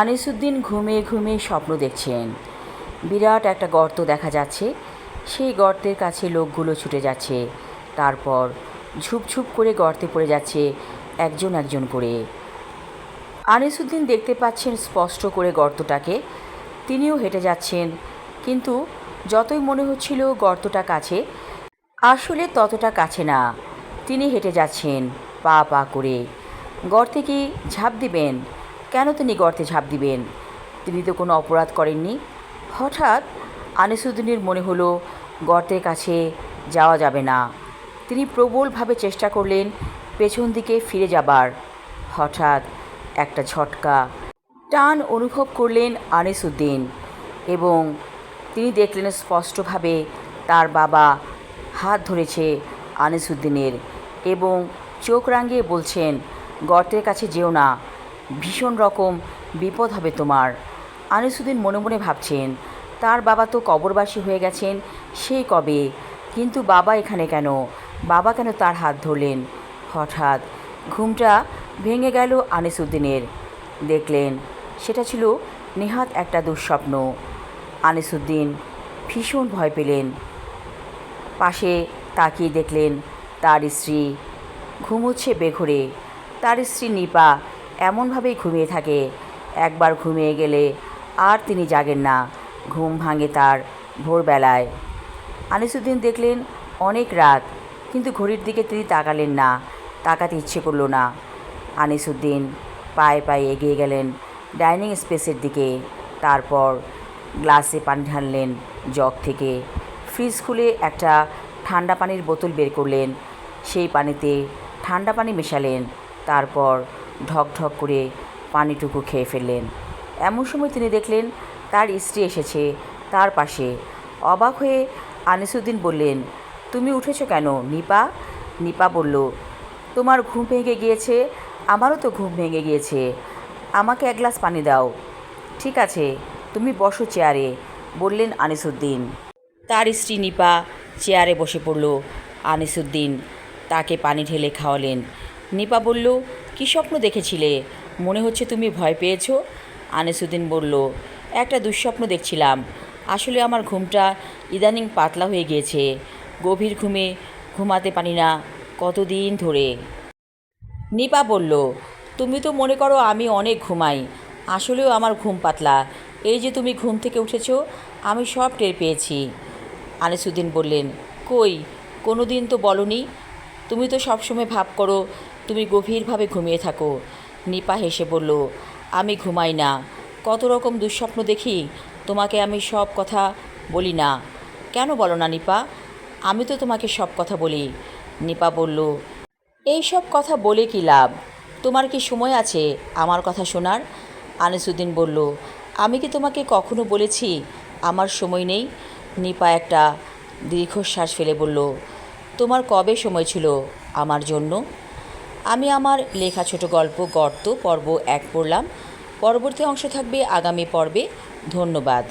আনিসুদ্দিন ঘুমিয়ে ঘুমিয়ে স্বপ্ন দেখছেন। বিরাট একটা গর্ত দেখা যাচ্ছে। সেই গর্তের কাছে লোকগুলো ছুটে যাচ্ছে। তারপর ঝুপঝুপ করে গর্তে পড়ে যাচ্ছে একজন একজন করে। আনিসুদ্দিন দেখতে পাচ্ছেন স্পষ্ট করে গর্তটাকে। তিনিও হেঁটে যাচ্ছেন, কিন্তু যতই মনে হচ্ছিল গর্তটা কাছে, আসলে ততটা কাছে না। তিনি হেঁটে যাচ্ছেন পা পা করে। গর্তে কি ঝাঁপ দিবেন? কেন তিনি গর্তে ঝাঁপ দিবেন? তিনি তো কোনো অপরাধ করেননি। হঠাৎ আনিসুদ্দিনের মনে হলো গর্তের কাছে যাওয়া যাবে না। তিনি প্রবলভাবে চেষ্টা করলেন পেছন দিকে ফিরে যাবার। হঠাৎ একটা ঝটকা টান অনুভব করলেন আনিসুদ্দিন, এবং তিনি দেখলেন স্পষ্টভাবে তার বাবা হাত ধরেছে আনিসুদ্দিনের এবং চোখ রাঙিয়ে বলছেন, গর্তের কাছে যেও না, ভীষণ রকম বিপদ হবে তোমার। আনিসুদ্দিন মনে মনে ভাবছেন, তার বাবা তো কবরবাসী হয়ে গেছেন সেই কবে, কিন্তু বাবা এখানে কেন? বাবা কেন তার হাত ধরলেন? হঠাৎ ঘুমটা ভেঙে গেল আনিসুদ্দিনের। দেখলেন সেটা ছিল নেহাত একটা দুঃস্বপ্ন। আনিসুদ্দিন ভীষণ ভয় পেলেন। পাশে তাকিয়ে দেখলেন তার স্ত্রী ঘুমোচ্ছে বেঘোরে। তার স্ত্রী নিপা এমনভাবেই ঘুমিয়ে থাকে। একবার ঘুমিয়ে গেলে আর তিনি জাগেন না। ঘুম ভাঙে তার ভোরবেলায়। আনিসুদ্দিন দেখলেন অনেক রাত, কিন্তু ঘড়ির দিকে তিনি তাকালেন না, তাকাতে ইচ্ছে করল না। আনিসুদ্দিন পায়ে পায়ে এগিয়ে গেলেন ডাইনিং স্পেসের দিকে। তারপর গ্লাসে পানি ঢাললেন জগ থেকে। ফ্রিজ খুলে একটা ঠান্ডা পানির বোতল বের করলেন। সেই পানিতে ঠান্ডা পানি মেশালেন। তারপর ঢক ঢক করে পানিটুকু খেয়ে ফেললেন। এমন সময় তিনি দেখলেন তার স্ত্রী এসেছে তার পাশে। অবাক হয়ে আনিসুদ্দিন বললেন, তুমি উঠেছো কেন নিপা? নিপা বলল, তোমার ঘুম ভেঙে গিয়েছে, আমারও তো ঘুম ভেঙে গিয়েছে, আমাকে এক গ্লাস পানি দাও। ঠিক আছে, তুমি বসো চেয়ারে, বললেন আনিসুদ্দিন। তার স্ত্রী নিপা চেয়ারে বসে পড়ল। আনিসুদ্দিন তাকে পানি ঢেলে খাওয়ালেন। নিপা বলল, কী স্বপ্ন দেখেছিলে? মনে হচ্ছে তুমি ভয় পেয়েছো। আনিসুদ্দিন বলল, একটা দুঃস্বপ্ন দেখছিলাম। আসলে আমার ঘুমটা ইদানিং পাতলা হয়ে গিয়েছে। গভীর ঘুমে ঘুমাতে পারি না কতদিন ধরে। নিপা বলল, তুমি তো মনে করো আমি অনেক ঘুমাই, আসলেও আমার ঘুম পাতলা। এই যে তুমি ঘুম থেকে উঠেছো, আমি সব টের পেয়েছি। আনিসুদ্দিন বললেন, কই, কোনো দিন তো বলনি। তুমি তো সবসময় ভাব করো তুমি গভীরভাবে ঘুমিয়ে থাকো। নিপা হেসে বলল, আমি ঘুমাই না, কত রকম দুঃস্বপ্ন দেখি, তোমাকে আমি সব কথা বলি না। কেন বলো না নিপা? আমি তো তোমাকে সব কথা বলি। নিপা বলল, এই সব কথা বলে কি লাভ? তোমার কি সময় আছে আমার কথা শোনার? আনিসুদ্দিন বলল, আমি কি তোমাকে কখনো বলেছি আমার সময় নেই? নিপা একটা দীর্ঘশ্বাস ফেলে বলল, তোমার কবে সময় ছিল আমার জন্য? আমি আমার লেখা ছোট গল্প গর্ত পর্ব 1 পড়লাম। পরবর্তী অংশ থাকবে আগামী পর্বে। ধন্যবাদ।